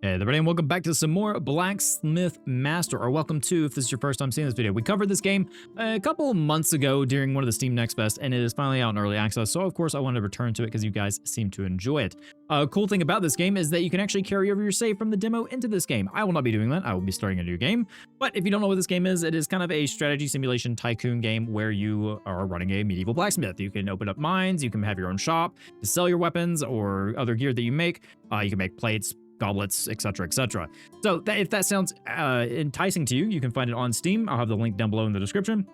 Hey everybody, and welcome back to some more Blacksmith Master, or welcome to if this is your first time seeing this video. We covered this game a couple months ago during one of the Steam Next Fest, and it is finally out in early access, so of course I wanted to return to it because you guys seem to enjoy it. A cool thing about this game is that you can actually carry over your save from the demo into this game. I will not be doing that, I will be starting a new game, but if you don't know what this game is, it is kind of a strategy simulation tycoon game where you are running a medieval blacksmith. You can open up mines, you can have your own shop to sell your weapons or other gear that you make. You can make plates, goblets, etc., etc. So if that sounds enticing to you, you can find it on Steam. I'll have the link down below in the description.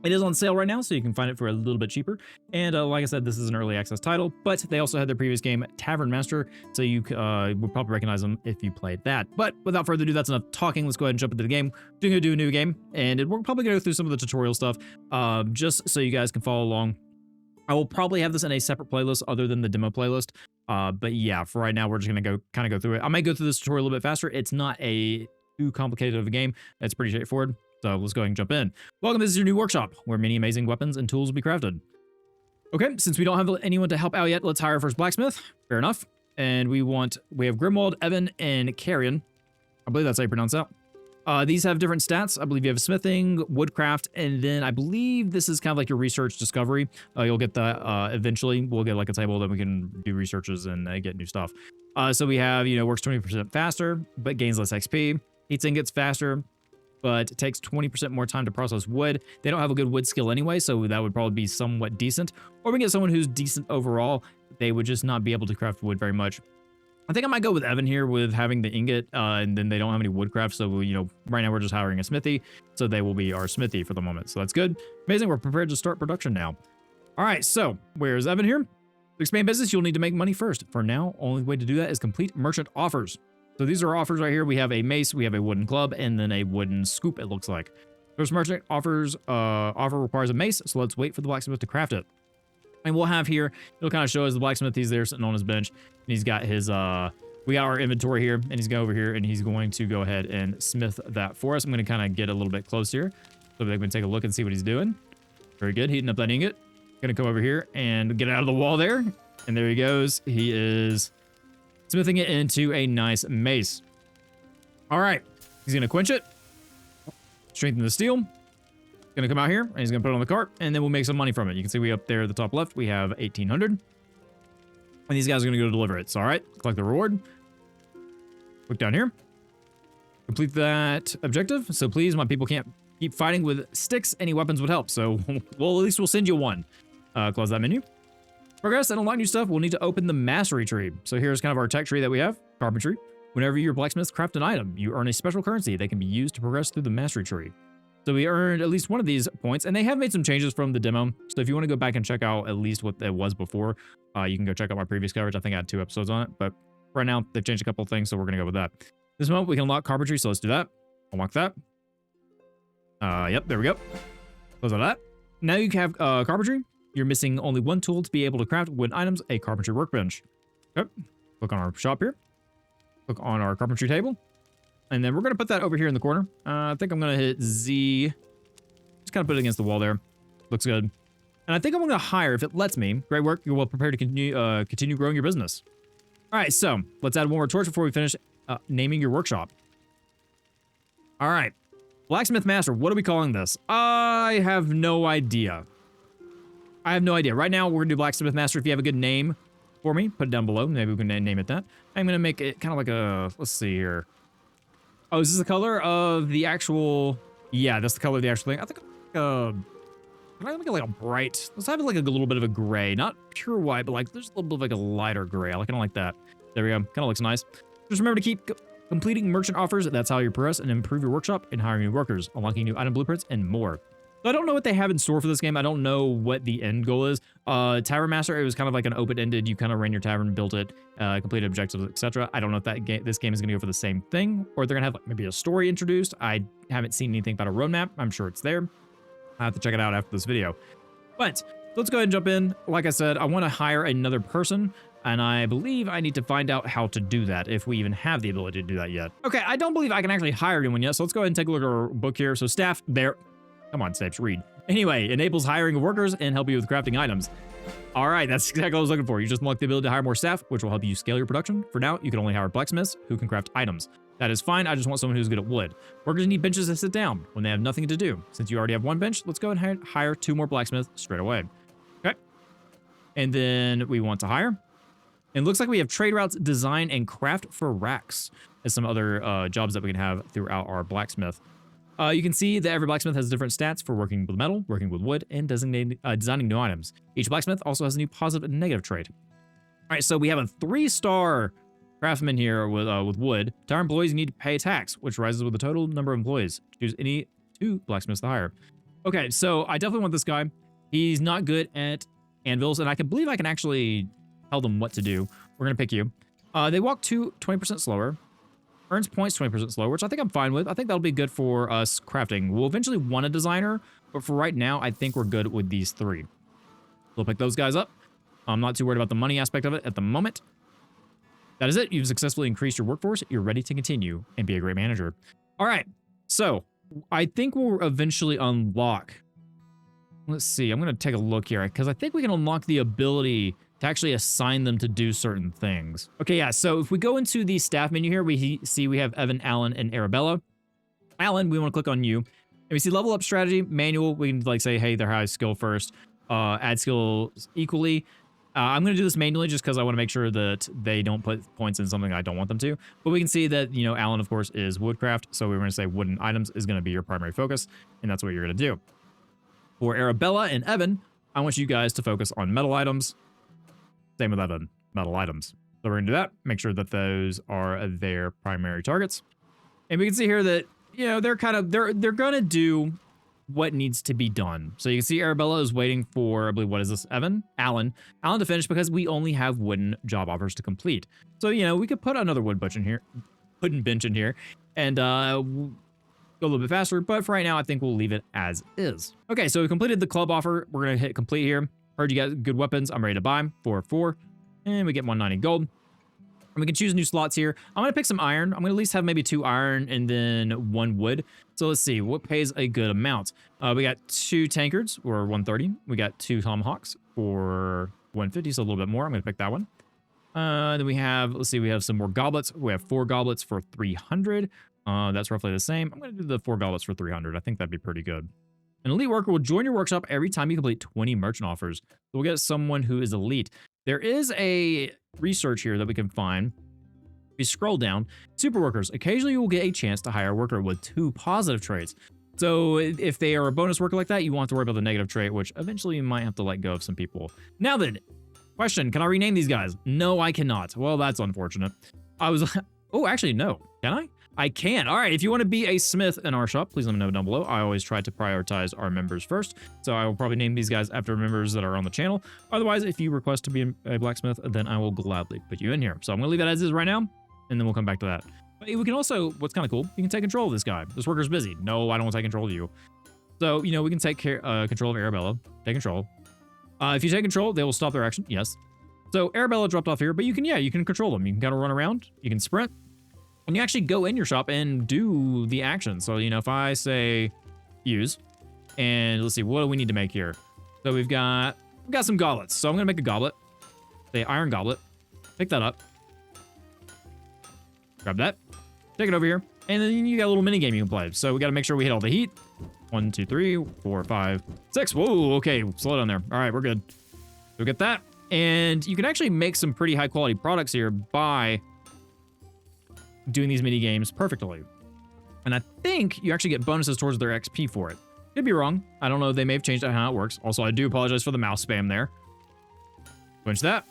It is on sale right now, so you can find it for a little bit cheaper. And like I said, this is an early access title, but they also had their previous game, Tavern Master, so you would probably recognize them if you played that. But without further ado, that's enough talking. Let's go ahead and jump into the game. We're going to do a new game, and we're probably going to go through some of the tutorial stuff, just so you guys can follow along. I will probably have this in a separate playlist other than the demo playlist. But yeah, for right now, we're just going to kind of go through it. I might go through this tutorial a little bit faster. It's not a too complicated of a game. It's pretty straightforward. So let's go ahead and jump in. Welcome, this is your new workshop where many amazing weapons and tools will be crafted. Okay, since we don't have anyone to help out yet, let's hire our first blacksmith. Fair enough. And we have Grimwald, Evan, and Carrion. I believe that's how you pronounce that. These have different stats. I believe you have smithing, woodcraft, and then I believe this is kind of like your research discovery. You'll get that eventually. We'll get like a table that we can do researches and get new stuff. So we have, works 20% faster, but gains less XP. Heats ingots faster, but it takes 20% more time to process wood. They don't have a good wood skill anyway, so that would probably be somewhat decent. Or we get someone who's decent overall. They would just not be able to craft wood very much. I think I might go with Evan here with having the ingot, and then they don't have any woodcraft, so, right now we're just hiring a smithy, so they will be our smithy for the moment, so that's good. Amazing, we're prepared to start production now. All right, so where's Evan here? To expand business, you'll need to make money first. For now, only way to do that is complete merchant offers. So these are offers right here. We have a mace, we have a wooden club, and then a wooden scoop, it looks like. First merchant offer requires a mace, so let's wait for the blacksmith to craft it. And we'll have here, it'll kind of show us the blacksmith. He's there sitting on his bench. And he's got his, we got our inventory here. And he's going over here and he's going to go ahead and smith that for us. I'm going to kind of get a little bit close here so that we can take a look and see what he's doing. Very good. Heating up that ingot. Going to come over here and get out of the wall there. And there he goes. He is smithing it into a nice mace. All right. He's going to quench it. Strengthen the steel. Gonna come out here and he's gonna put it on the cart and then we'll make some money from it. You can see we up there at the top left, we have 1,800. And these guys are gonna go deliver it. So, all right, collect the reward. Look down here. Complete that objective. So please, my people can't keep fighting with sticks. Any weapons would help. So, well, at least we'll send you one. Close that menu. Progress and unlock new stuff. We'll need to open the mastery tree. So here's kind of our tech tree that we have, carpentry. Whenever your blacksmiths craft an item, you earn a special currency that can be used to progress through the mastery tree. So we earned at least one of these points, and they have made some changes from the demo. So if you want to go back and check out at least what it was before, you can go check out my previous coverage. I think I had 2 episodes on it, but right now they've changed a couple of things, so we're going to go with that. This moment we can unlock carpentry, so let's do that. Unlock that. Yep, there we go. Close out that. Now you have carpentry. You're missing only one tool to be able to craft wooden items, a carpentry workbench. Yep. Click on our shop here. Click on our carpentry table. And then we're going to put that over here in the corner. I think I'm going to hit Z. Just kind of put it against the wall there. Looks good. And I think I'm going to hire, if it lets me. Great work. You're well prepared to continue growing your business. All right, so let's add one more torch before we finish naming your workshop. All right. Blacksmith Master, what are we calling this? I have no idea. Right now, we're going to do Blacksmith Master. If you have a good name for me, put it down below. Maybe we can name it that. I'm going to make it kind of like a, let's see here. Oh, is this the color of the actual... Yeah, that's the color of the actual thing. I think, can I make it like a bright... Let's have it like a little bit of a gray. Not pure white, but like there's a little bit of like a lighter gray. I kind of like that. There we go. Kind of looks nice. Just remember to keep completing merchant offers. That's how you progress and improve your workshop and hiring new workers, unlocking new item blueprints, and more. So I don't know what they have in store for this game. I don't know what the end goal is. Tavern Master, it was kind of like an open-ended, you kind of ran your tavern, built it, completed objectives, etc. I don't know if this game is going to go for the same thing, or they're going to have like maybe a story introduced. I haven't seen anything about a roadmap. I'm sure it's there. I have to check it out after this video. But let's go ahead and jump in. Like I said, I want to hire another person, and I believe I need to find out how to do that, if we even have the ability to do that yet. Okay, I don't believe I can actually hire anyone yet, so let's go ahead and take a look at our book here. So staff, there. Come on, Stapes, read. Anyway, enables hiring of workers and help you with crafting items. All right, that's exactly what I was looking for. You just unlock the ability to hire more staff, which will help you scale your production. For now, you can only hire blacksmiths who can craft items. That is fine. I just want someone who's good at wood. Workers need benches to sit down when they have nothing to do. Since you already have one bench, let's go and hire 2 more blacksmiths straight away. Okay. And then we want to hire. And it looks like we have trade routes, design, and craft for racks as some other jobs that we can have throughout our blacksmith. You can see that every blacksmith has different stats for working with metal, working with wood, and designing new items. Each blacksmith also has a new positive and negative trait. All right, so we have a 3-star craftsman here with wood. To our employees, you need to pay a tax, which rises with the total number of employees. Choose any 2 blacksmiths to hire. Okay, so I definitely want this guy. He's not good at anvils, and I believe I can actually tell them what to do. We're gonna pick you. They walk 20% slower. Earns points 20% slower, which I think I'm fine with. I think that'll be good for us crafting. We'll eventually want a designer, but for right now, I think we're good with these 3. We'll pick those guys up. I'm not too worried about the money aspect of it at the moment. That is it. You've successfully increased your workforce. You're ready to continue and be a great manager. All right. So I think we'll eventually unlock. Let's see. I'm going to take a look here because I think we can unlock the ability to actually assign them to do certain things. Okay, yeah, so if we go into the staff menu here, we see we have Evan, Alan, and Arabella. Alan, we want to click on you. And we see level up strategy, manual. We can like say, hey, they're high skill first. Add skills equally. I'm going to do this manually just because I want to make sure that they don't put points in something I don't want them to. But we can see that, you know, Alan, of course, is woodcraft. So we're going to say wooden items is going to be your primary focus. And that's what you're going to do. For Arabella and Evan, I want you guys to focus on metal items. Same with Evan, metal items. So we're gonna do that, make sure that those are their primary targets. And we can see here that, you know, they're gonna do what needs to be done. So you can see Arabella is waiting for, I believe, what is this, Alan to finish because we only have wooden job offers to complete. So, you know, we could put another wood bench in here, and go a little bit faster, but for right now, I think we'll leave it as is. Okay, so we completed the club offer. We're gonna hit complete here. Heard you got good weapons. I'm ready to buy 4, and we get 190 gold. And we can choose new slots here. I'm gonna pick some iron. I'm gonna at least have maybe 2 iron and then 1 wood. So let's see what pays a good amount. We got 2 tankards for 130. We got 2 tomahawks for 150, so a little bit more. I'm gonna pick that one. Then we have, let's see, we have some more goblets. We have 4 goblets for 300. That's roughly the same. I'm gonna do the 4 goblets for 300. I think that'd be pretty good. An elite worker will join your workshop every time you complete 20 merchant offers. So we'll get someone who is elite. There is a research here that we can find. If you scroll down, super workers. Occasionally you will get a chance to hire a worker with 2 positive traits. So if they are a bonus worker like that, you won't have to worry about the negative trait, which eventually you might have to let go of some people. Now then, question, can I rename these guys? No, I cannot. Well, that's unfortunate. Oh, actually, no. Can I? I can. All right, if you want to be a smith in our shop, please let me know down below. I always try to prioritize our members first, so I will probably name these guys after members that are on the channel. Otherwise, if you request to be a blacksmith, then I will gladly put you in here. So I'm going to leave that as is right now, and then we'll come back to that. But we can also, what's kind of cool, you can take control of this guy. This worker's busy. No, I don't want to take control of you. So, you know, we can take control of Arabella. Take control. If you take control, they will stop their action. Yes. So Arabella dropped off here, but you can control them. You can kind of run around. You can sprint. And you actually go in your shop and do the action. So, you know, if I say use, and let's see, what do we need to make here? So we've got some goblets. So I'm gonna make a goblet. Say iron goblet. Pick that up. Grab that. Take it over here. And then you got a little mini game you can play. So we gotta make sure we hit all the heat. 1, 2, 3, 4, 5, 6. Whoa, okay, slow down there. All right, we're good. So get that. And you can actually make some pretty high quality products here by doing these mini games perfectly. And I think you actually get bonuses towards their XP for it. Could be wrong. I don't know. They may have changed how it works. Also, I do apologize for the mouse spam there. Quench that.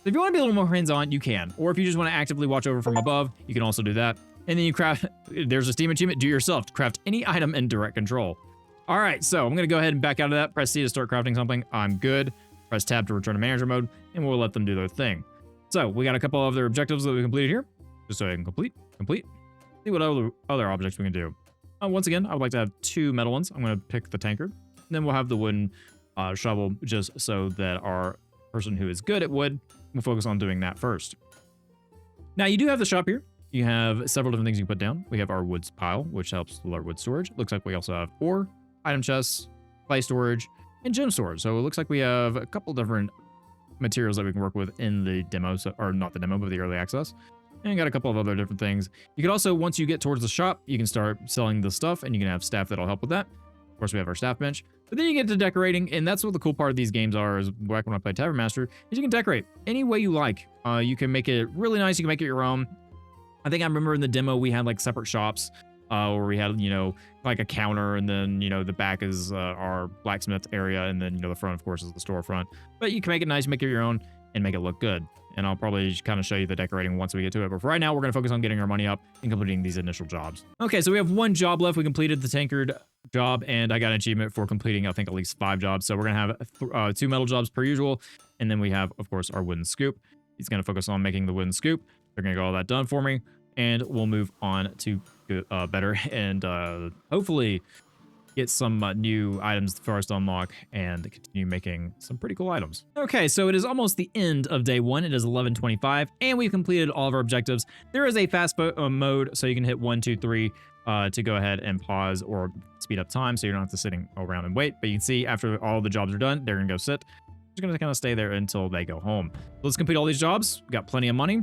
If you want to be a little more hands-on, you can. Or if you just want to actively watch over from above, you can also do that. And then you craft, there's a Steam achievement, do it yourself. Craft any item in direct control. All right, so I'm going to go ahead and back out of that. Press C to start crafting something. I'm good. Press tab to return to manager mode, and we'll let them do their thing. So we got a couple of other objectives that we completed here. Just so I can complete. See what other objects we can do. Once again, I would like to have 2 metal ones. I'm going to pick the tankard. Then we'll have the wooden shovel just so that our person who is good at wood will focus on doing that first. Now, you do have the shop here. You have several different things you can put down. We have our woods pile, which helps with our wood storage. Looks like we also have ore, item chests, clay storage, and gem storage. So it looks like we have a couple different materials that we can work with in the demo, so, or not the demo, but the early access. And got a couple of other different things. You can also, once you get towards the shop, you can start selling the stuff, and you can have staff that'll help with that. Of course, we have our staff bench. But then you get to decorating, and that's what the cool part of these games are, is back when I played Tavern Master, is you can decorate any way you like. You can make it really nice, you can make it your own. I think I remember in the demo, we had like separate shops, where we had, you know, like a counter, and then, you know, the back is our blacksmith area, and then, you know, the front, of course, is the storefront. But you can make it nice, make it your own, and make it look good. And I'll probably kind of show you the decorating once we get to it. But for right now, we're going to focus on getting our money up and completing these initial jobs. Okay, so we have one job left. We completed the tankard job, and I got an achievement for completing, I think, at least 5 jobs. So we're going to have 2 metal jobs per usual. And then we have, of course, our wooden scoop. He's going to focus on making the wooden scoop. They're going to get all that done for me. And we'll move on to better and hopefully get some new items for us to unlock and continue making some pretty cool items. Okay, so it is almost the end of day 1. It is 11:25, and we've completed all of our objectives. There is a fast mode, so you can hit 1, 2, 3 to go ahead and pause or speed up time, so you don't have to sitting around and wait. But you can see after all the jobs are done, they're gonna go sit. Just gonna kind of stay there until they go home. Let's complete all these jobs. We've got plenty of money,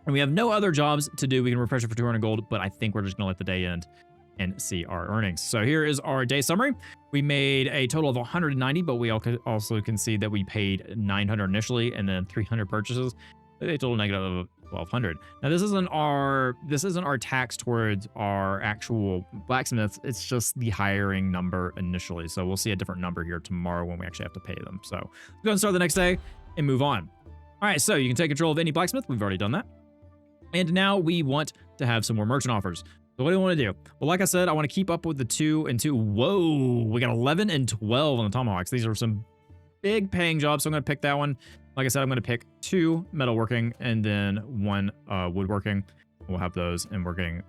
and we have no other jobs to do. We can refresh it for 200 gold, but I think we're just gonna let the day end and see our earnings. So here is our day summary. We made a total of 190, but we also can see that we paid 900 initially and then 300 purchases. A total negative of 1200. Now this isn't our tax towards our actual blacksmiths. It's just the hiring number initially. So we'll see a different number here tomorrow when we actually have to pay them. So let's go and start the next day and move on. All right, so you can take control of any blacksmith. We've already done that. And now we want to have some more merchant offers. So what do we want to do? Well, like I said, I want to keep up with the 2 and 2. Whoa, we got 11 and 12 on the tomahawks. These are some big paying jobs, so I'm going to pick that one. Like I said, I'm going to pick 2 metalworking and then 1 woodworking. We'll have those, and we're getting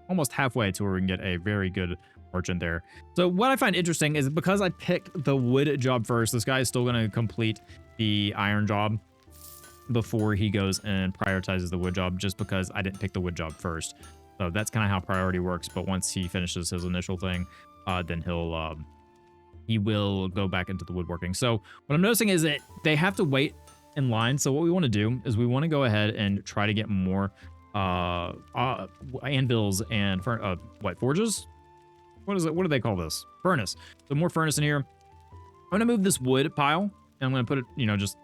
almost halfway to where we can get a very good merchant there. So what I find interesting is because I picked the wood job first, this guy is still going to complete the iron job before he goes and prioritizes the wood job, just because I didn't pick the wood job first. So that's kind of how priority works. But once he finishes his initial thing, then he will go back into the woodworking. So what I'm noticing is that they have to wait in line. So what we want to do is we want to go ahead and try to get more anvils and forges. What is it? What do they call this? Furnace. So more furnace in here. I'm going to move this wood pile, and I'm going to put it, you know, just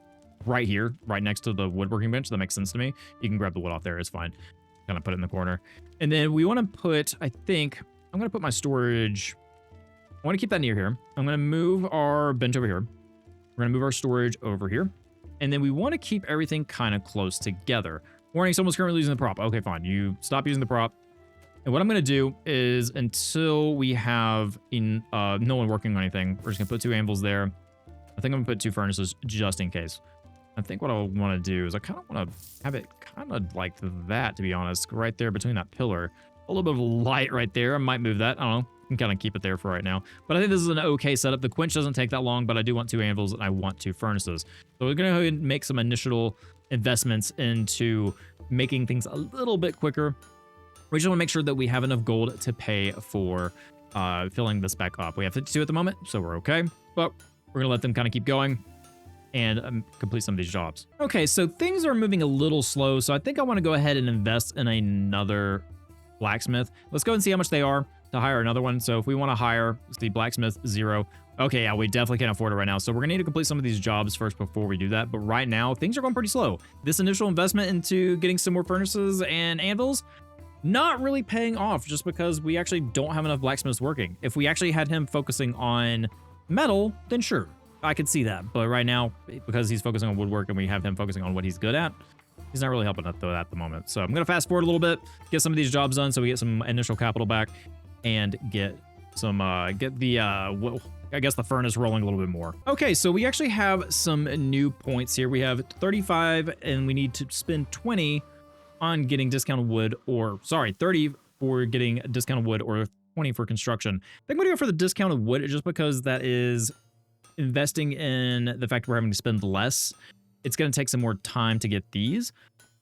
right here, right next to the woodworking bench. That makes sense to me. You can grab the wood off there. It's fine. Kind of put it in the corner. And then we want to put, I think, I'm going to put my storage. I want to keep that near here. I'm going to move our bench over here. We're going to move our storage over here. And then we want to keep everything kind of close together. Warning, someone's currently using the prop. Okay, fine. You stop using the prop. And what I'm going to do is until we have no one working on anything, we're just going to put 2 anvils there. I think I'm going to put 2 furnaces just in case. I think what I want to do is I kind of want to have it kind of like that, to be honest, right there between that pillar. A little bit of light right there. I might move that. I don't know. I can kind of keep it there for right now. But I think this is an okay setup. The quench doesn't take that long, but I do want 2 anvils and I want 2 furnaces. So we're going to go ahead and make some initial investments into making things a little bit quicker. We just want to make sure that we have enough gold to pay for filling this back up. We have 52 at the moment, so we're okay. But we're going to let them kind of keep going and complete some of these jobs. Okay, so things are moving a little slow, so I think I want to go ahead and invest in another blacksmith. Let's go and see how much they are to hire another one. So if we want to hire the blacksmith 0, okay, yeah, we definitely can't afford it right now. So we're gonna need to complete some of these jobs first before we do that. But right now, things are going pretty slow. This initial investment into getting some more furnaces and anvils, not really paying off, just because we actually don't have enough blacksmiths working. If we actually had him focusing on metal, then sure, I could see that. But right now, because he's focusing on woodwork and we have him focusing on what he's good at, he's not really helping us though at the moment. So I'm going to fast forward a little bit, get some of these jobs done so we get some initial capital back and get some, I guess the furnace rolling a little bit more. Okay, so we actually have some new points here. We have 35 and we need to spend 20 on getting discounted wood, or sorry, 30 for getting discounted wood or 20 for construction. I think I'm going to go for the discounted wood just because that is investing in the fact we're having to spend less. It's going to take some more time to get these,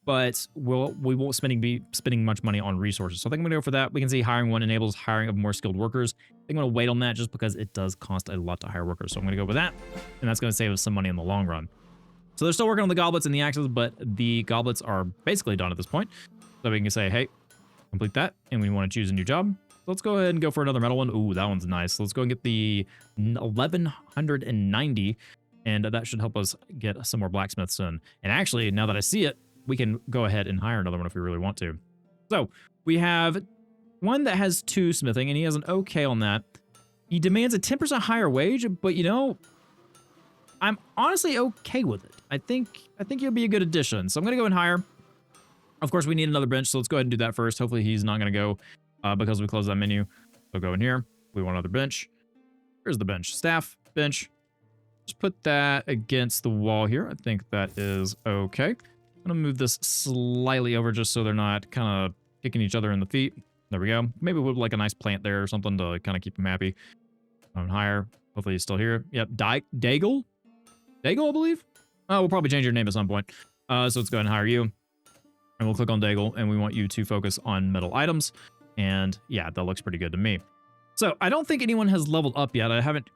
but we won't be spending much money on resources. So I think I'm gonna go for that. We can see hiring one enables hiring of more skilled workers. I think I'm gonna wait on that just because it does cost a lot to hire workers. So I'm gonna go with that, and that's gonna save us some money in the long run. So they're still working on the goblets and the axes, but the goblets are basically done at this point. So we can say, hey, complete that, and we want to choose a new job. So let's go ahead and go for another metal one. Ooh, that one's nice. So let's go and get the 1190, and that should help us get some more blacksmiths in. And actually, now that I see it, we can go ahead and hire another one if we really want to. So we have one that has 2 smithing, and he has an okay on that. He demands a 10% higher wage, but you know, I'm honestly okay with it. I think he'll be a good addition. So I'm gonna go and hire. Of course, we need another bench, so let's go ahead and do that first. Hopefully he's not gonna go because we closed that menu. So go in here. We want another bench. Here's the bench. Staff, bench. Just put that against the wall here. I think that is okay. I'm gonna move this slightly over just so they're not kind of kicking each other in the feet. There we go. Maybe we'll put like a nice plant there or something to kind of keep him happy. Higher. Hopefully he's still here. Yep. Daigle, I believe. Oh, we'll probably change your name at some point. So let's go ahead and hire you. And we'll click on Daigle, and we want you to focus on metal items. And yeah, that looks pretty good to me. So I don't think anyone has leveled up yet. I haven't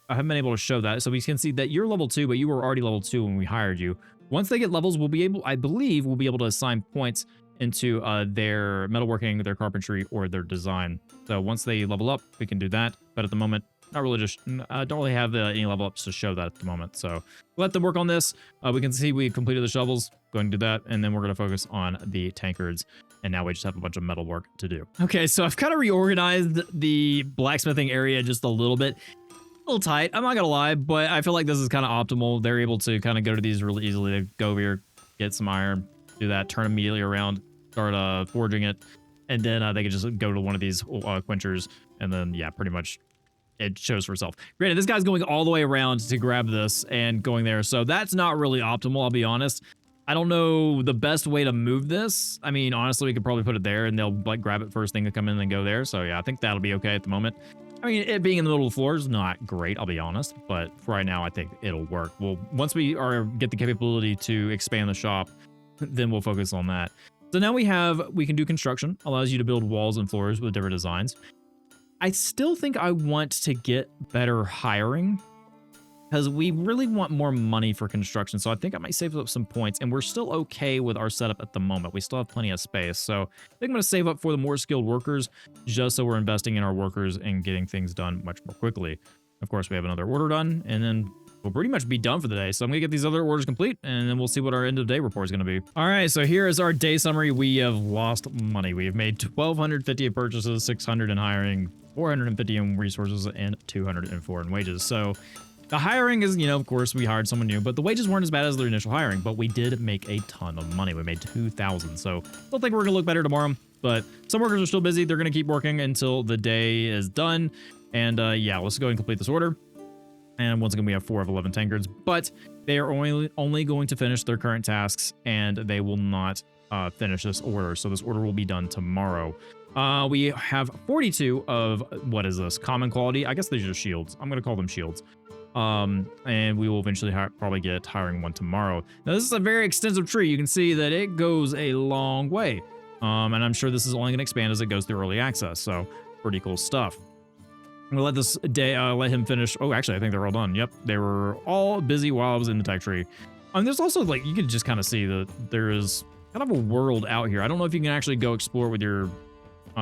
been able to show that. So we can see that you're level 2, but you were already level 2 when we hired you. Once they get levels, I believe we'll be able to assign points into their metalworking, their carpentry, or their design. So once they level up, we can do that. But at the moment, not really don't really have any level ups to show that at the moment. So let them work on this. We can see we completed the shovels. Going to do that, and then we're going to focus on the tankards. And now we just have a bunch of metal work to do. Okay, so I've kind of reorganized the blacksmithing area just a little bit. A little tight, I'm not gonna lie, but I feel like this is kind of optimal. They're able to kind of go to these really easily. They go over here, get some iron, do that, turn immediately around, start forging it, and then they can just go to one of these quenchers, and then yeah, pretty much it shows for itself. Granted, this guy's going all the way around to grab this and going there, so that's not really optimal, I'll be honest. I don't know the best way to move this. I mean, honestly, we could probably put it there and they'll like grab it first thing to come in and go there. So yeah, I think that'll be okay at the moment. I mean, it being in the middle of the floor is not great, I'll be honest, but for right now, I think it'll work. Well, once we get the capability to expand the shop, then we'll focus on that. So now we can do construction, allows you to build walls and floors with different designs. I still think I want to get better hiring because we really want more money for construction. So I think I might save up some points, and we're still okay with our setup at the moment. We still have plenty of space. So I think I'm going to save up for the more skilled workers just so we're investing in our workers and getting things done much more quickly. Of course, we have another order done, and then we'll pretty much be done for the day. So I'm going to get these other orders complete, and then we'll see what our end of day report is going to be. All right, so here is our day summary. We have lost money. We have made 1,250 in purchases, 600 in hiring, 450 in resources, and 204 in wages. So the hiring is, you know, of course, we hired someone new, but the wages weren't as bad as their initial hiring, but we did make a ton of money. We made 2,000. So I don't think we're going to look better tomorrow, but some workers are still busy. They're going to keep working until the day is done. And yeah, let's go ahead and complete this order. And once again, we have 4 of 11 tankards, but they are only going to finish their current tasks, and they will not finish this order. So this order will be done tomorrow. We have 42 of, what is this? Common quality. I guess these are shields. I'm going to call them shields. And we will eventually probably get hiring one tomorrow. Now, this is a very extensive tree. You can see that it goes a long way. And I'm sure this is only going to expand as it goes through early access. So pretty cool stuff. I'm gonna let this day, let him finish. Oh, actually, I think they're all done. Yep, they were all busy while I was in the tech tree. And there's also, like, you can just kind of see that there is kind of a world out here. I don't know if you can actually go explore with your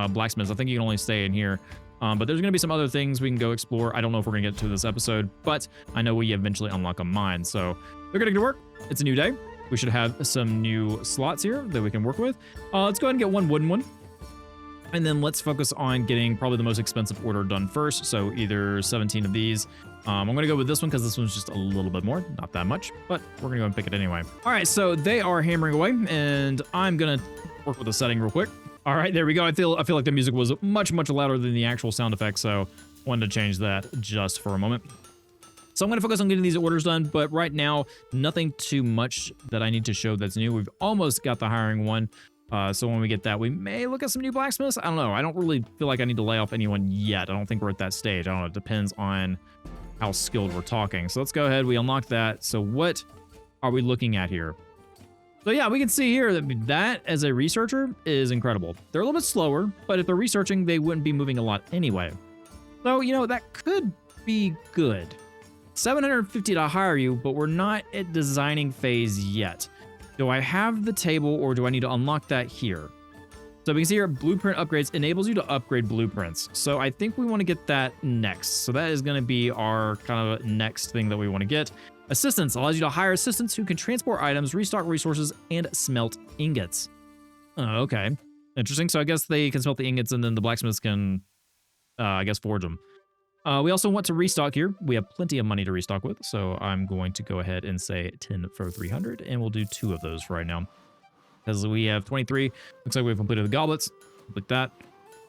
blacksmiths. I think you can only stay in here. But there's gonna be some other things we can go explore. I don't know if we're gonna get to this episode, but I know we eventually unlock a mine. So they're gonna get to work. It's a new day. We should have some new slots here that we can work with. Let's go ahead and get one wooden one. And then let's focus on getting probably the most expensive order done first. So either 17 of these. I'm going to go with this one because this one's just a little bit more, not that much, but we're going to go and pick it anyway. All right, so they are hammering away, and I'm going to work with the setting real quick. All right, there we go. I feel like the music was much louder than the actual sound effects, so wanted to change that just for a moment. So I'm going to focus on getting these orders done, but right now, nothing too much that I need to show that's new. We've almost got the hiring one. So when we get that, we may look at some new blacksmiths. I don't know. I don't really feel like I need to lay off anyone yet. I don't think we're at that stage. I don't know. It depends on how skilled we're talking. So let's go ahead. We unlocked that. So what are we looking at here? So yeah, we can see here that as a researcher is incredible. They're a little bit slower, but if they're researching, they wouldn't be moving a lot anyway. So, you know, that could be good. 750 to hire you, but we're not at designing phase yet. Do I have the table or do I need to unlock that here? So we can see here, blueprint upgrades enables you to upgrade blueprints. So I think we want to get that next. So that is going to be our kind of next thing that we want to get. Assistance allows you to hire assistants who can transport items, restock resources, and smelt ingots. Oh, okay. Interesting. So I guess they can smelt the ingots and then the blacksmiths can, I guess, forge them. We also want to restock here. We have plenty of money to restock with. So I'm going to go ahead and say 10 for 300, and we'll do 2 of those for right now. Because we have 23. Looks like we've completed the goblets. Click that.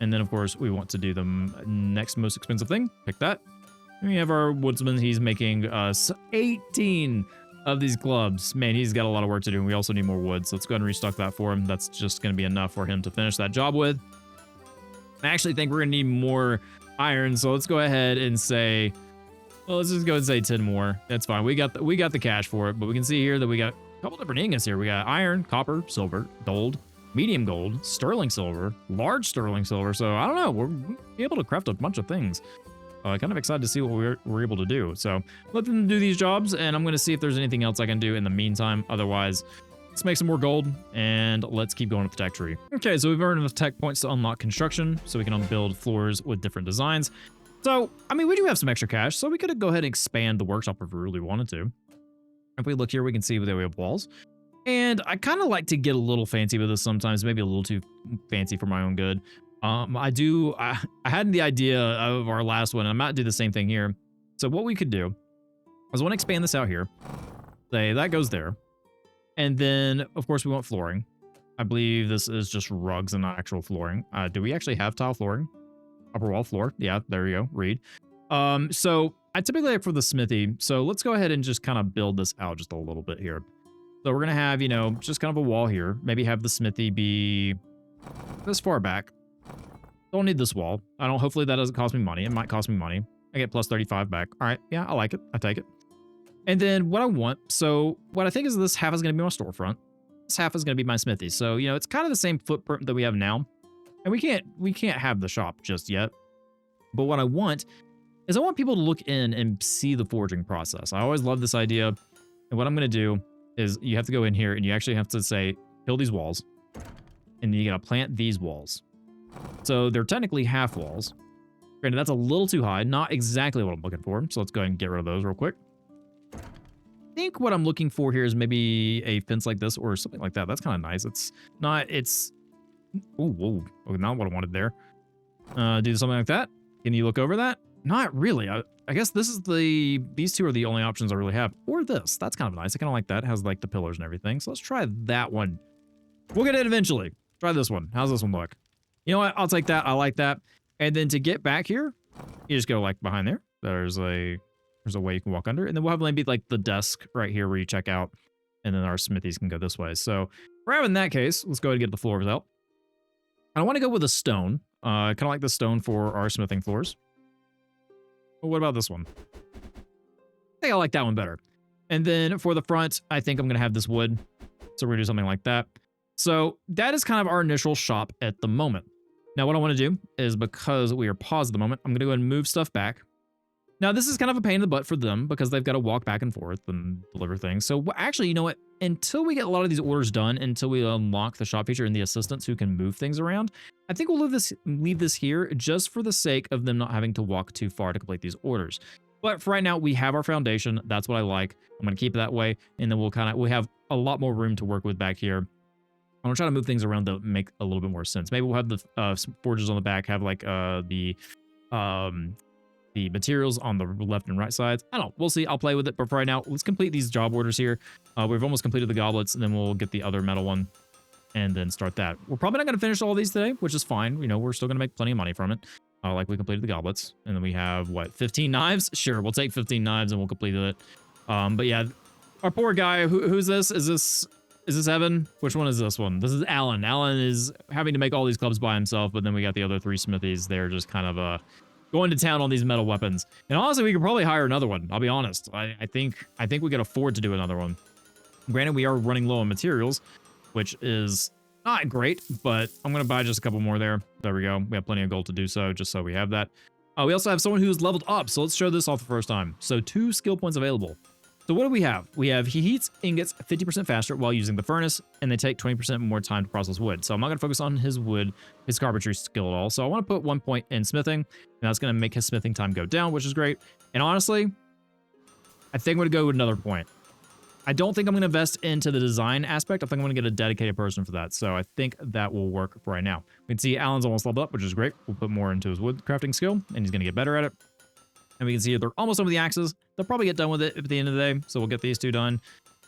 And then, of course, we want to do the next most expensive thing. Pick that. And we have our woodsman. He's making us 18 of these clubs. Man, he's got a lot of work to do. And we also need more wood. So let's go ahead and restock that for him. That's just going to be enough for him to finish that job with. I actually think we're going to need more iron. So let's go ahead and say, well, let's just go and say 10 more. That's fine. We got the cash for it. But we can see here that we got couple different ingots here. We got iron, copper, silver, gold, medium gold, sterling silver, large sterling silver. So I don't know. We're able to craft a bunch of things. Kind of excited to see what we're able to do. So let them do these jobs, and I'm going to see if there's anything else I can do in the meantime. Otherwise, let's make some more gold, and let's keep going with the tech tree. Okay, so we've earned enough tech points to unlock construction, so we can build floors with different designs. So, I mean, we do have some extra cash, so we could go ahead and expand the workshop if we really wanted to. If we look here, we can see that we have walls. And I kind of like to get a little fancy with this sometimes, maybe a little too fancy for my own good. I had the idea of our last one, and I might do the same thing here. So what we could do is I want to expand this out here. Say that goes there. And then, of course, we want flooring. I believe this is just rugs and not actual flooring. Do we actually have tile flooring? Upper wall floor. Yeah, there you go. Read. So I typically like for the smithy. So let's go ahead and just kind of build this out just a little bit here. So we're going to have, you know, just kind of a wall here. Maybe have the smithy be this far back. Don't need this wall. Hopefully that doesn't cost me money. It might cost me money. I get plus 35 back. All right. Yeah, I like it. I take it. And then what I want, so what I think is this half is going to be my storefront. This half is going to be my smithy. So, you know, it's kind of the same footprint that we have now. And we can't have the shop just yet. But what I want is I want people to look in and see the forging process. I always love this idea. And what I'm going to do is you have to go in here and you actually have to say, kill these walls. And then you got to plant these walls. So they're technically half walls. Granted, that's a little too high. Not exactly what I'm looking for. So let's go ahead and get rid of those real quick. I think what I'm looking for here is maybe a fence like this or something like that. That's kind of nice. Ooh, whoa. Oh, not what I wanted there. Do something like that. Can you look over that? Not really. I guess these two are the only options I really have. Or this. That's kind of nice. I kind of like that. It has like the pillars and everything. So let's try that one. We'll get it eventually. Try this one. How's this one look? You know what? I'll take that. I like that. And then to get back here, you just go like behind there. There's a way you can walk under. And then we'll have maybe like the desk right here where you check out. And then our smithies can go this way. So we're having that case. Let's go ahead and get the floors out. I want to go with a stone. Kind of like the stone for our smithing floors. But what about this one? I think I like that one better. And then for the front, I think I'm going to have this wood. So we're going to do something like that. So that is kind of our initial shop at the moment. Now what I want to do is, because we are paused at the moment, I'm going to go ahead and move stuff back. Now this is kind of a pain in the butt for them because they've got to walk back and forth and deliver things. So actually, you know what? Until we get a lot of these orders done, until we unlock the shop feature and the assistants who can move things around, I think we'll leave this here just for the sake of them not having to walk too far to complete these orders. But for right now, we have our foundation. That's what I like. I'm going to keep it that way. And then we have a lot more room to work with back here. I'm going to try to move things around to make a little bit more sense. Maybe we'll have the forges on the back, have like the materials on the left and right sides. I don't know. We'll see. I'll play with it. But for right now, let's complete these job orders here. We've almost completed the goblets, and then we'll get the other metal one and then start that. We're probably not going to finish all these today, which is fine. You know, we're still going to make plenty of money from it. Like we completed the goblets. And then we have, what, 15 knives? Sure, we'll take 15 knives and we'll complete it. But yeah, our poor guy, who's this? Is this Evan? Which one is this one? This is Alan. Alan is having to make all these clubs by himself, but then we got the other 3 smithies. They're just kind of going to town on these metal weapons. And honestly, we could probably hire another one. I'll be honest. I think we could afford to do another one. Granted, we are running low on materials, which is not great, but I'm going to buy just a couple more there. There we go. We have plenty of gold to do so, just so we have that. We also have someone who's leveled up, so let's show this off the first time. So 2 skill points available. So what do we have? We have he heats ingots 50% faster while using the furnace, and they take 20% more time to process wood. So I'm not going to focus on his wood, his carpentry skill at all. So I want to put 1 point in smithing, and that's going to make his smithing time go down, which is great. And honestly, I think I'm going to go with another point. I don't think I'm going to invest into the design aspect. I think I'm going to get a dedicated person for that. So I think that will work for right now. We can see Alan's almost leveled up, which is great. We'll put more into his wood crafting skill, and he's going to get better at it. And we can see they're almost done with the axes. They'll probably get done with it at the end of the day. So we'll get these 2 done.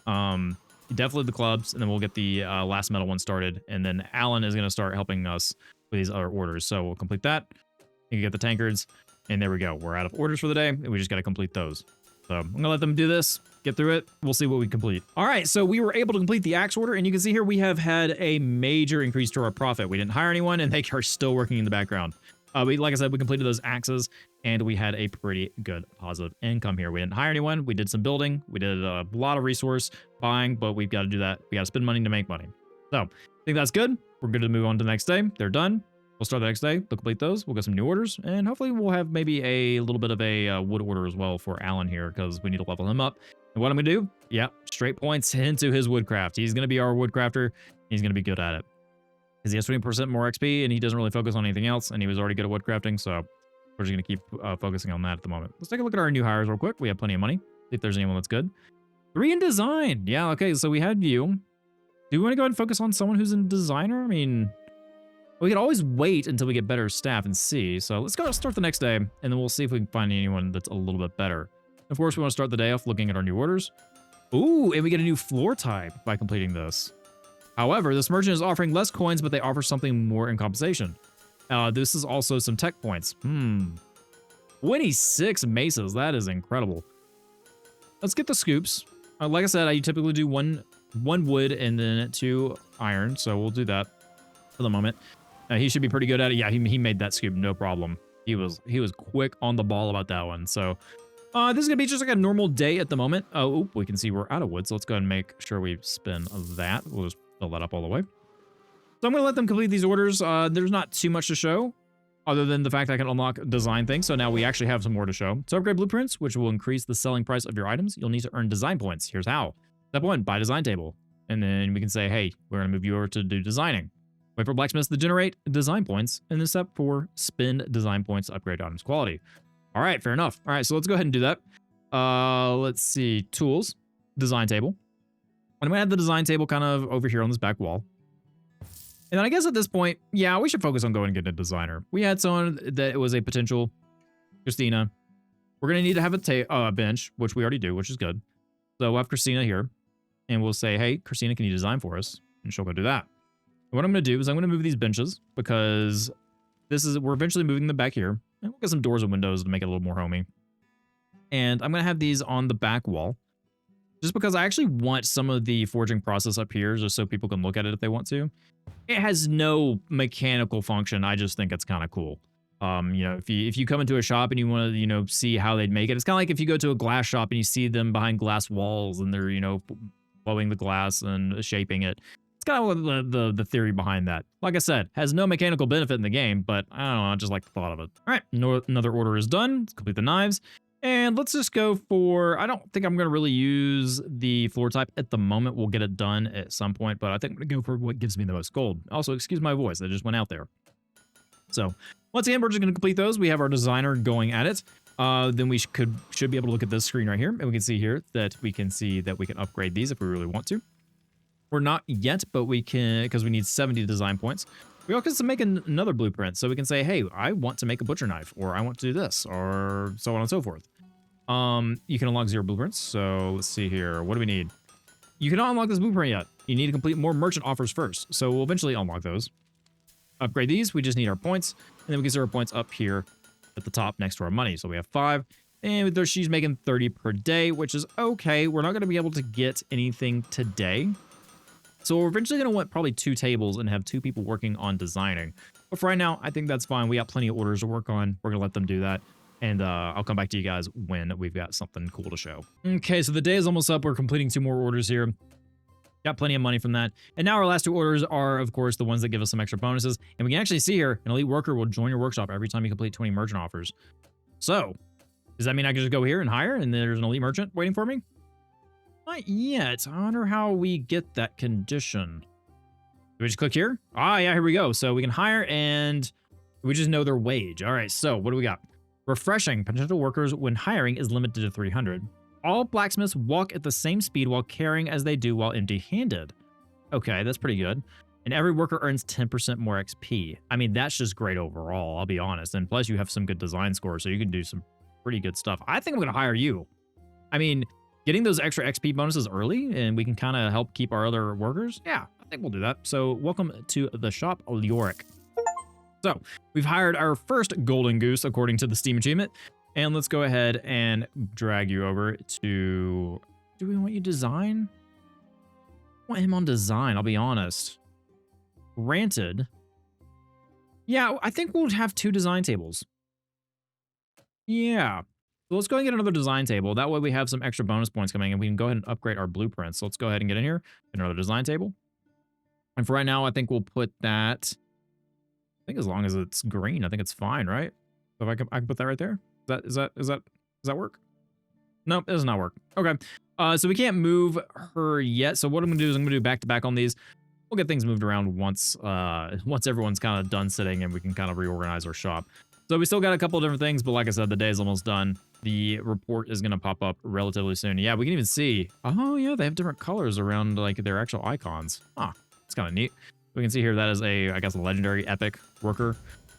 Definitely the clubs, and then we'll get the last metal one started. And then Alan is going to start helping us with these other orders. So we'll complete that. You can get the tankards. And there we go. We're out of orders for the day, and we just got to complete those. So I'm going to let them do this, get through it. We'll see what we complete. All right, so we were able to complete the axe order, and you can see here we have had a major increase to our profit. We didn't hire anyone, and they are still working in the background. Like I said, we completed those axes, and we had a pretty good positive income here. We didn't hire anyone. We did some building. We did a lot of resource buying, but we've got to do that. We got to spend money to make money. So I think that's good. We're good to move on to the next day. They're done. We'll start the next day. We'll complete those. We'll get some new orders, and hopefully we'll have maybe a little bit of a wood order as well for Alan here, because we need to level him up. And what I'm going to do, yeah, straight points into his woodcraft. He's going to be our woodcrafter. He's going to be good at it, because he has 20% more XP, and he doesn't really focus on anything else, and he was already good at woodcrafting, so we're just going to keep focusing on that at the moment. Let's take a look at our new hires real quick. We have plenty of money. See if there's anyone that's good. 3 in design. Yeah, okay, so we had you. Do we want to go ahead and focus on someone who's in designer? I mean, we could always wait until we get better staff and see. So let's go start the next day, and then we'll see if we can find anyone that's a little bit better. Of course, we want to start the day off looking at our new orders. Ooh, and we get a new floor type by completing this. However, this merchant is offering less coins, but they offer something more in compensation. This is also some tech points. 26 mesas. That is incredible. Let's get the scoops. Like I said, I typically do one wood and then 2 iron, so we'll do that for the moment. He should be pretty good at it. Yeah, he made that scoop, no problem. He was quick on the ball about that one. So this is gonna be just like a normal day at the moment. Oh, we can see we're out of wood, so let's go ahead and make sure we spin that. We'll just fill that up all the way. So I'm gonna let them complete these orders. There's not too much to show, other than the fact I can unlock design things. So now we actually have some more to show. So upgrade blueprints, which will increase the selling price of your items. You'll need to earn design points. Here's how. Step 1, buy design table. And then we can say, hey, we're gonna move you over to do designing. Wait for blacksmiths to generate design points, and then step 4, spend design points to upgrade items quality. All right, fair enough. All right, so let's go ahead and do that. Let's see, tools, design table. I'm gonna have the design table kind of over here on this back wall. And then I guess at this point, yeah, we should focus on going and getting a designer. We had someone that was a potential, Christina. We're gonna need to have a bench, which we already do, which is good. So we'll have Christina here, and we'll say, hey, Christina, can you design for us? And she'll go do that. What I'm going to do is I'm going to move these benches, because we're eventually moving them back here. And we'll get some doors and windows to make it a little more homey. And I'm going to have these on the back wall, just because I actually want some of the forging process up here, just so people can look at it if they want to. It has no mechanical function. I just think it's kind of cool. You know, if you come into a shop and you want to, you know, see how they'd make it, it's kind of like if you go to a glass shop and you see them behind glass walls and they're, you know, blowing the glass and shaping it. Kind of the theory behind that. Like I said, has no mechanical benefit in the game, but I don't know, I just like the thought of it. All right, another order is done. Let's complete the knives. And let's just go for, I don't think I'm going to really use the floor type at the moment. We'll get it done at some point, but I think I'm going to go for what gives me the most gold. Also, excuse my voice, I just went out there. So once again, we're just going to complete those. We have our designer going at it. Then we should be able to look at this screen right here, and we can see here that we can upgrade these if we really want to. We're not yet, but we can, because we need 70 design points. We also can make another blueprint, so we can say, hey, I want to make a butcher knife, or I want to do this, or so on and so forth. You can unlock 0 blueprints, so let's see here. What do we need? You cannot unlock this blueprint yet. You need to complete more merchant offers first, so we'll eventually unlock those. Upgrade these, we just need our points, and then we can see our points up here at the top next to our money. So we have 5, and she's making 30 per day, which is okay. We're not going to be able to get anything today. So we're eventually going to want probably 2 tables and have 2 people working on designing. But for right now, I think that's fine. We got plenty of orders to work on. We're going to let them do that. And I'll come back to you guys when we've got something cool to show. Okay, so the day is almost up. We're completing 2 more orders here. Got plenty of money from that. And now our last 2 orders are, of course, the ones that give us some extra bonuses. And we can actually see here, an elite worker will join your workshop every time you complete 20 merchant offers. So, does that mean I can just go here and hire and there's an elite merchant waiting for me? Not yet. I wonder how we get that condition. Do we just click here? Ah, yeah, here we go. So we can hire and we just know their wage. All right, so what do we got? Refreshing. Potential workers when hiring is limited to 300. All blacksmiths walk at the same speed while carrying as they do while empty-handed. Okay, that's pretty good. And every worker earns 10% more XP. I mean, that's just great overall, I'll be honest. And plus, you have some good design scores, so you can do some pretty good stuff. I think I'm going to hire you. I mean, getting those extra XP bonuses early, and we can kind of help keep our other workers. Yeah, I think we'll do that. So welcome to the shop, Leoric. So we've hired our first golden goose, according to the Steam achievement. And let's go ahead and drag you over to... Do we want you design? I want him on design, I'll be honest. Granted. Yeah, I think we'll have 2 design tables. Yeah. So let's go and get another design table. That way we have some extra bonus points coming and we can go ahead and upgrade our blueprints. So let's go ahead and get in here. Get another design table. And for right now, I think we'll put that... I think as long as it's green, I think it's fine, right? So if I can put that right there. Does that work? Nope, it does not work. Okay. So we can't move her yet. So what I'm gonna do is I'm gonna do back to back on these. We'll get things moved around once everyone's kind of done sitting and we can kind of reorganize our shop. So we still got a couple of different things, but like I said, the day is almost done. The report is gonna pop up relatively soon. Yeah, we can even see. Oh yeah, they have different colors around like their actual icons. Ah, it's kind of neat. We can see here that is I guess a legendary epic worker.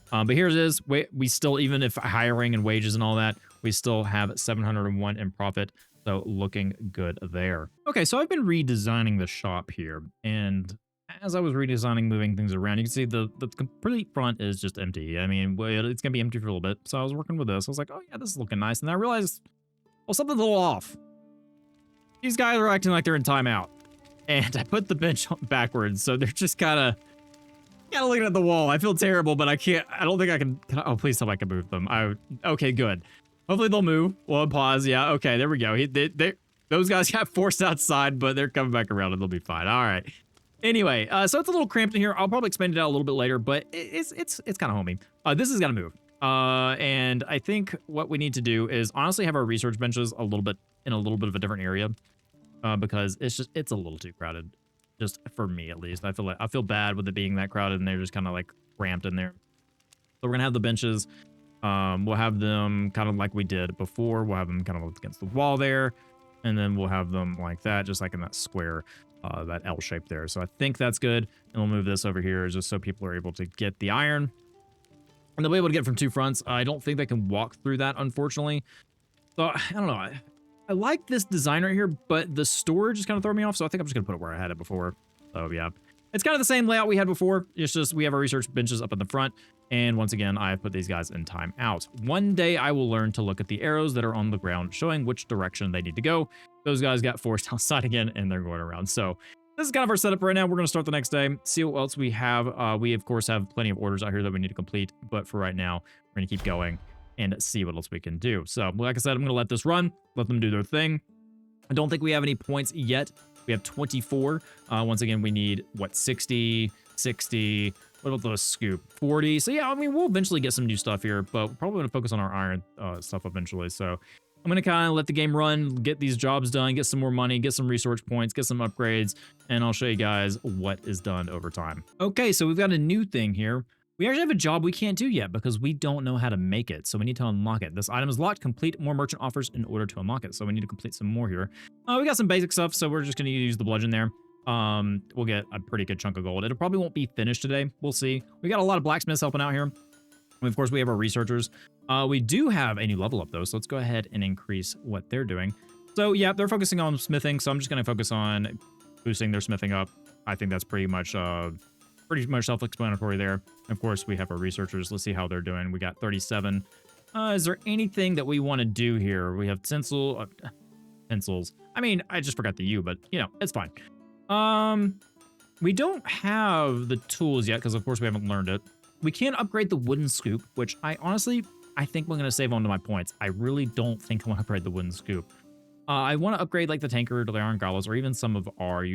But here it is. We still, even if hiring and wages and all that, we still have 701 in profit. So looking good there. Okay, so I've been redesigning the shop here. And as I was redesigning, moving things around, you can see the complete front is just empty. I mean, it's going to be empty for a little bit. So I was working with this. I was like, oh yeah, this is looking nice. And I realized, well, something's a little off. These guys are acting like they're in timeout. And I put the bench backwards. So they're just kind of looking at the wall. I feel terrible, but I don't think I can. Oh, please tell me I can move them. Okay, good. Hopefully they'll move. Well, pause. Yeah, okay, there we go. Those guys got forced outside, but they're coming back around and they'll be fine. All right. Anyway, so it's a little cramped in here. I'll probably expand it out a little bit later, but it's kind of homey. This is gonna move. And I think what we need to do is honestly have our research benches in a little bit of a different area, because it's a little too crowded. Just for me, at least. I feel bad with it being that crowded and they're just kind of like cramped in there. So we're gonna have the benches. We'll have them kind of like we did before. We'll have them kind of against the wall there, and then we'll have them like that, just like in that square, that L shape there. So I think that's good. And we'll move this over here just so people are able to get the iron. And they'll be able to get it from 2 fronts. I don't think they can walk through that, unfortunately. So I don't know. I like this design right here, but the storage is kind of throwing me off, so I think I'm just going to put it where I had it before. So, yeah. It's kind of the same layout we had before. It's just we have our research benches up in the front, and once again, I've put these guys in timeout. One day, I will learn to look at the arrows that are on the ground, showing which direction they need to go. Those guys got forced outside again, and they're going around. So, this is kind of our setup right now. We're going to start the next day, see what else we have. We, of course, have plenty of orders out here that we need to complete, but for right now, we're going to keep going and see what else we can do. So, like I said, I'm going to let this run, let them do their thing. I don't think we have any points yet. We have 24. Once again, we need, what, 60, 60. What about the scoop? 40. So, yeah, I mean, we'll eventually get some new stuff here, but we're probably going to focus on our iron stuff eventually. So, I'm going to kind of let the game run, get these jobs done, get some more money, get some research points, get some upgrades, and I'll show you guys what is done over time. Okay, so we've got a new thing here. We actually have a job we can't do yet because we don't know how to make it, so we need to unlock it. This item is locked. Complete more merchant offers in order to unlock it, so we need to complete some more here. We got some basic stuff, so we're just going to use the bludgeon there. We'll get a pretty good chunk of gold. It probably won't be finished today. We'll see. We got a lot of blacksmiths helping out here. And of course, we have our researchers. We do have a new level up, though, so let's go ahead and increase what they're doing. So, yeah, they're focusing on smithing, so I'm just going to focus on boosting their smithing up. I think that's pretty much self-explanatory there. Of course, we have our researchers. Let's see how they're doing. We got 37. Is there anything that we want to do here? We have utensils. I mean, I just forgot the U, but, you know, it's fine. We don't have the tools yet because, of course, we haven't learned it. We can upgrade the wooden scoop, which I think I'm going to save onto my points. I really don't think I want to upgrade the wooden scoop. I want to upgrade like the tanker to the iron goblets or even some of our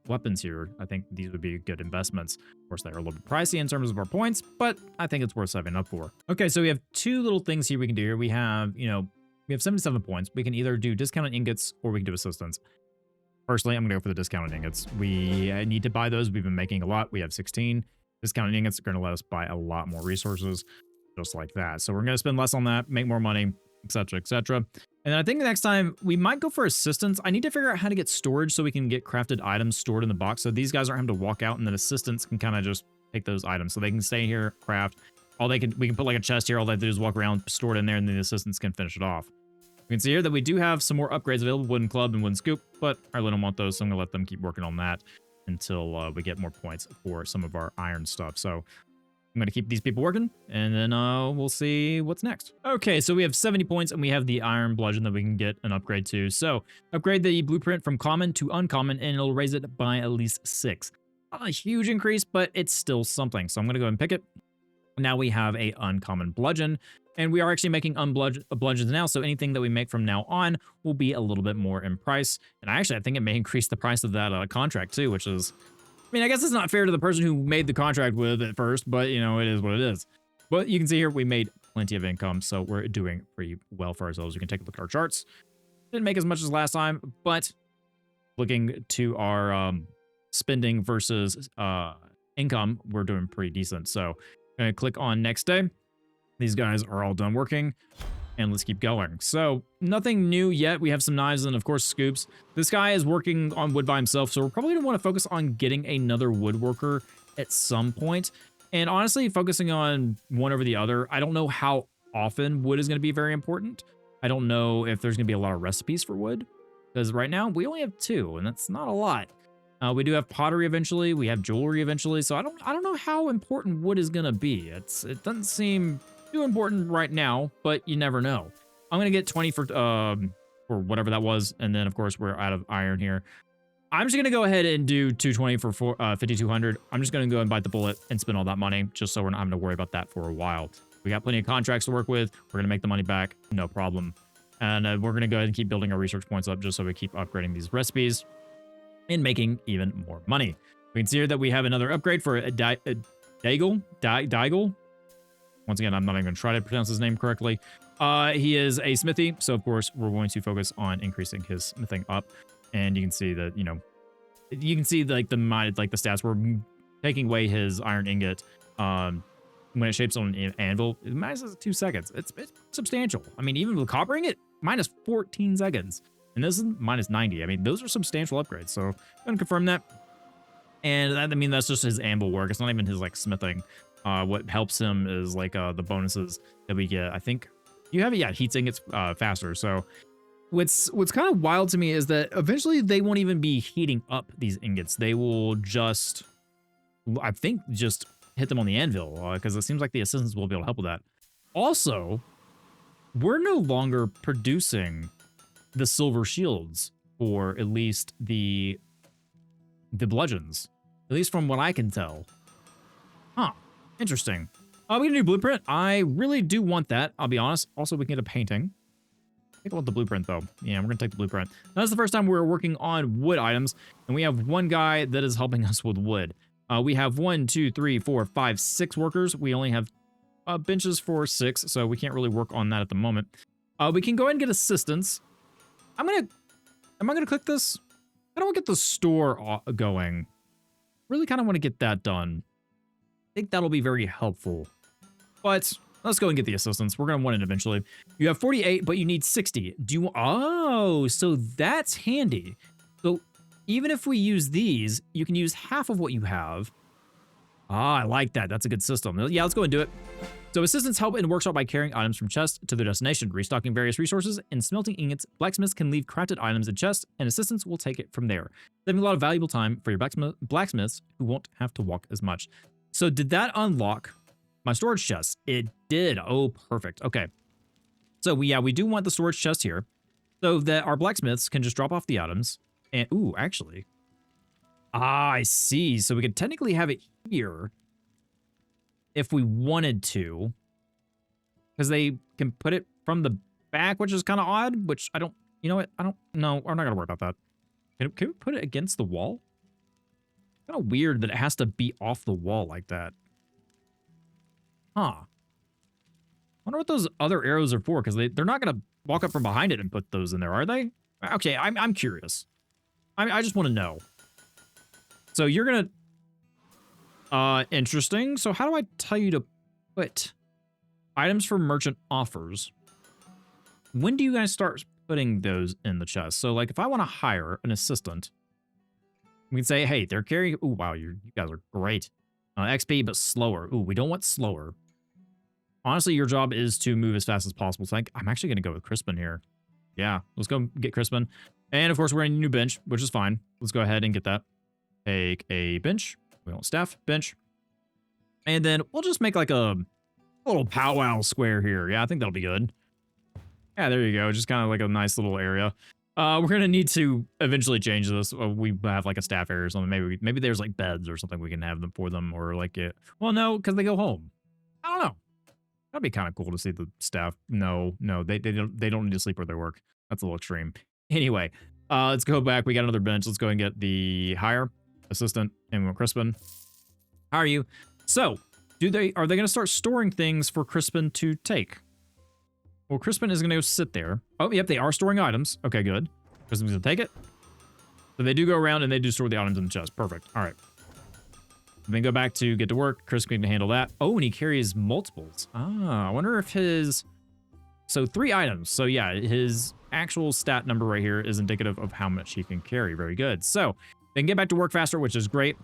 weapons here. I think these would be good investments. Of course, they're a little bit pricey in terms of our points, but I think it's worth saving up for. Okay, so we have two little things here we can do here. We have, we have 77 points. We can either do discounted ingots or we can do assistance. Personally, I'm going to go for the discounted ingots. We need to buy those. We've been making a lot. We have 16. Discounted ingots are going to let us buy a lot more resources, just like that. So we're going to spend less on that, make more money, etc., etc. And I think next time we might go for assistants. I need to figure out how to get storage so we can get crafted items stored in the box. So these guys aren't having to walk out, and then assistants can kind of just take those items. So they can stay here, craft. We can put like a chest here. All they have to do is walk around, store it in there, and then the assistants can finish it off. We can see here that we do have some more upgrades available, wooden club and wooden scoop, but I really don't want those, so I'm going to let them keep working on that until we get more points for some of our iron stuff. So I'm going to keep these people working, and then we'll see what's next. Okay, so we have 70 points, and we have the iron bludgeon that we can get an upgrade to. So upgrade the blueprint from common to uncommon, and it'll raise it by at least 6. Not a huge increase, but it's still something. So I'm going to go ahead and pick it. Now we have a uncommon bludgeon, and we are actually making bludgeons now, so anything that we make from now on will be a little bit more in price. And I think it may increase the price of that contract too, which is, I mean, I guess it's not fair to the person who made the contract with it first, but, it is what it is. But you can see here we made plenty of income, so we're doing pretty well for ourselves. You can take a look at our charts. Didn't make as much as last time, but looking to our spending versus income, we're doing pretty decent. So I'm going to click on next day. These guys are all done working, and let's keep going. So nothing new yet. We have some knives and of course scoops. This guy is working on wood by himself, so we're probably gonna want to focus on getting another woodworker at some point. And honestly, focusing on one over the other, I don't know how often wood is going to be very important. I don't know if there's going to be a lot of recipes for wood, because right now we only have 2, and that's not a lot. We do have pottery eventually. We have jewelry eventually. So I don't know how important wood is going to be. It doesn't seem too important right now, but you never know. I'm going to get 20 for whatever that was. And then of course we're out of iron here. I'm just going to go ahead and do 220 for 5,200. I'm just going to go and bite the bullet and spend all that money just so we're not having to worry about that for a while. We got plenty of contracts to work with. We're going to make the money back. No problem. And we're going to go ahead and keep building our research points up just so we keep upgrading these recipes and making even more money. We can see here that we have another upgrade for a Daigle. Once again, I'm not even going to try to pronounce his name correctly. He is a smithy, so of course we're going to focus on increasing his smithing up. And you can see that, you can see like the stats. We're taking away his iron ingot. When it shapes on an anvil, it minuses 2 seconds. It's substantial. I mean, even with copper ingot, minus 14 seconds. And this is minus 90. I mean, those are substantial upgrades. So I'm going to confirm that. And that's just his anvil work. It's not even his like smithing. What helps him is like the bonuses that we get. I think you have heat ingots faster. So what's kind of wild to me is that eventually they won't even be heating up these ingots. They will just, I think, just hit them on the anvil because it seems like the assistants will be able to help with that. Also, we're no longer producing the silver shields, or at least the bludgeons, at least from what I can tell. Huh, interesting. We can do blueprint. I really do want that, I'll be honest. Also, we can get a painting. I think I want the blueprint though. Yeah, we're gonna take the blueprint. That's the first time we're working on wood items, and we have one guy that is helping us with wood. We have 1, 2, 3, 4, 5, 6 workers. We only have benches for 6, so we can't really work on that at the moment. We can go ahead and get assistants. Am I gonna click this? I don't want to get the store going. Really kind of want to get that done. I think that'll be very helpful. But let's go and get the assistants. We're gonna want it eventually. You have 48, but you need 60. Do you? Oh, so that's handy. So even if we use these, you can use half of what you have. Ah, I like that. That's a good system. Yeah, let's go and do it. So assistants help in the workshop by carrying items from chests to their destination, restocking various resources, and smelting ingots. Blacksmiths can leave crafted items in chests, and assistants will take it from there, saving a lot of valuable time for your blacksmiths who won't have to walk as much. So did that unlock my storage chest? It did. Oh, perfect. Okay. So we do want the storage chest here so that our blacksmiths can just drop off the items. And, ooh, actually. Ah, I see. So we could technically have it here if we wanted to, because they can put it from the back, which is kind of odd, which I don't, You know what? I don't know. I'm not gonna worry about that. Can we put it against the wall? Kind of weird that it has to be off the wall like that. Huh. Wonder what those other arrows are for, because they're not gonna walk up from behind it and put those in there, are they? Okay, I'm curious. I just want to know. So you're gonna interesting. So how do I tell you to put items for merchant offers? When do you guys start putting those in the chest? So like if I want to hire an assistant, we can say, hey, they're carrying, oh wow, you guys are great. XP, but slower. Ooh, we don't want slower. Honestly, your job is to move as fast as possible. So I'm actually going to go with Crispin here. Yeah, let's go get Crispin. And of course, we're in a new bench, which is fine. Let's go ahead and get that. Take a bench. We want staff, bench. And then we'll just make like a little powwow square here. Yeah, I think that'll be good. Yeah, there you go. Just kind of like a nice little area. We're going to need to eventually change this. We have like a staff area or something. Maybe there's like beds or something we can have them for them, or like it. Well, no, because they go home. I don't know. That'd be kind of cool to see the staff. No, they don't need to sleep where they work. That's a little extreme. Anyway, let's go back. We got another bench. Let's go and get the hire assistant, and we want Crispin. How are you? So, are they going to start storing things for Crispin to take? Well, Crispin is going to go sit there. Oh, yep, they are storing items. Okay, good. Crispin's going to take it. So they do go around and they do store the items in the chest. Perfect. All right. Then go back to get to work. Crispin can handle that. Oh, and he carries multiples. Ah, I wonder if his... So 3 items. So yeah, his actual stat number right here is indicative of how much he can carry. Very good. So they can get back to work faster, which is great.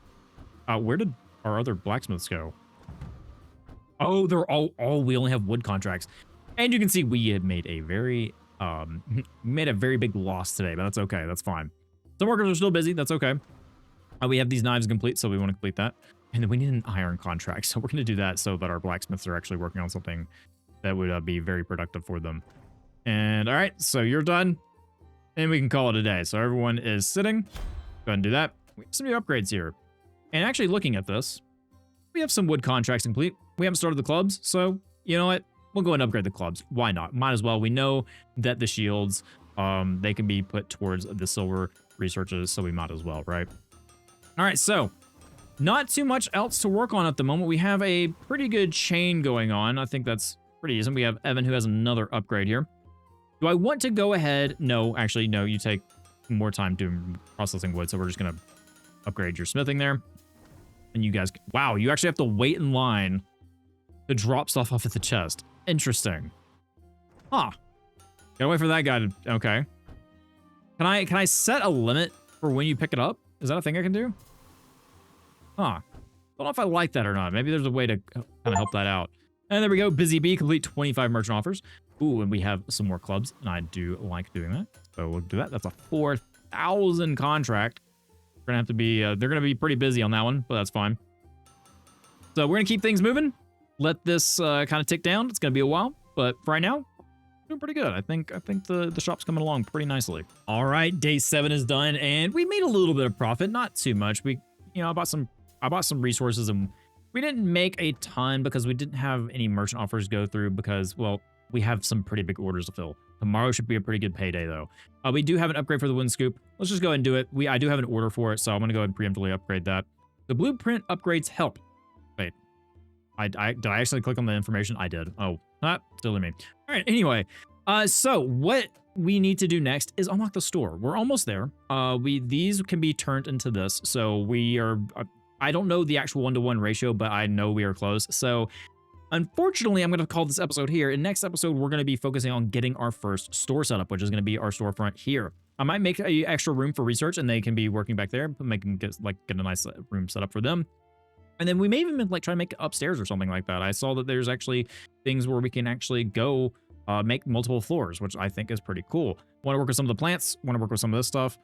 Where did our other blacksmiths go? Oh, they're all we only have wood contracts. And you can see we had made a very big loss today, but that's okay. That's fine. Some workers are still busy. That's okay. We have these knives complete, so we want to complete that. And then we need an iron contract, so we're going to do that so that our blacksmiths are actually working on something that would be very productive for them. And all right, so you're done, and we can call it a day. So everyone is sitting. Go ahead and do that. We have some new upgrades here. And actually looking at this, we have some wood contracts complete. We haven't started the clubs, so you know what? We'll go and upgrade the clubs. Why not? Might as well. We know that the shields, they can be put towards the silver researches, so we might as well, right? All right, so not too much else to work on at the moment. We have a pretty good chain going on. I think that's pretty decent. We have Evan who has another upgrade here. Do I want to go ahead? No, actually, no. You take more time doing processing wood, so we're just going to upgrade your smithing there. And you guys, wow, you actually have to wait in line to drop stuff off at the chest. Interesting. Huh. Gotta wait for that guy to, okay. Can I set a limit for when you pick it up? Is that a thing I can do? Huh. Don't know if I like that or not. Maybe there's a way to kind of help that out. And there we go. Busy Bee, complete 25 merchant offers. Ooh, and we have some more clubs, and I do like doing that. So we'll do that. That's a 4,000 contract. We're gonna have to be, they're gonna be pretty busy on that one, but that's fine. So we're gonna keep things moving. Let this kind of tick down. It's gonna be a while, but for right now, doing pretty good. I think the shop's coming along pretty nicely. All right, day 7 is done, and we made a little bit of profit, not too much. I bought some resources, and we didn't make a ton because we didn't have any merchant offers go through because, well, we have some pretty big orders to fill. Tomorrow should be a pretty good payday, though. We do have an upgrade for the wind scoop. Let's just go ahead and do it. I do have an order for it, so I'm gonna go ahead and preemptively upgrade that. The blueprint upgrades help. Wait, did I actually click on the information? I did. Oh, silly me. All right. Anyway, so what we need to do next is unlock the store. We're almost there. These can be turned into this. So we are. I don't know the actual 1-to-1 ratio, but I know we are close. So unfortunately, I'm going to call this episode here. In next episode, we're going to be focusing on getting our first store setup, which is going to be our storefront here. I might make a extra room for research, and they can be working back there, but get a nice room set up for them. And then we may even try to make it upstairs or something like that. I saw that there's actually things where we can actually go make multiple floors, which I think is pretty cool. Want to work with some of the plants, want to work with some of this stuff.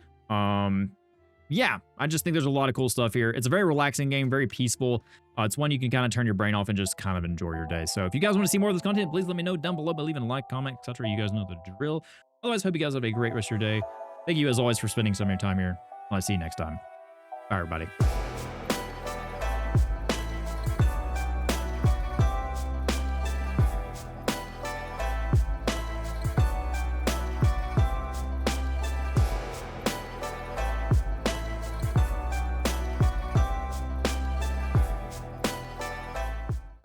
Yeah, I just think there's a lot of cool stuff here. It's a very relaxing game, very peaceful. It's one you can kind of turn your brain off and just kind of enjoy your day. So if you guys want to see more of this content, please let me know down below by leaving a like, comment, etc. You guys know the drill. Otherwise, hope you guys have a great rest of your day. Thank you as always for spending some of your time here. I'll see you next time. Bye, everybody.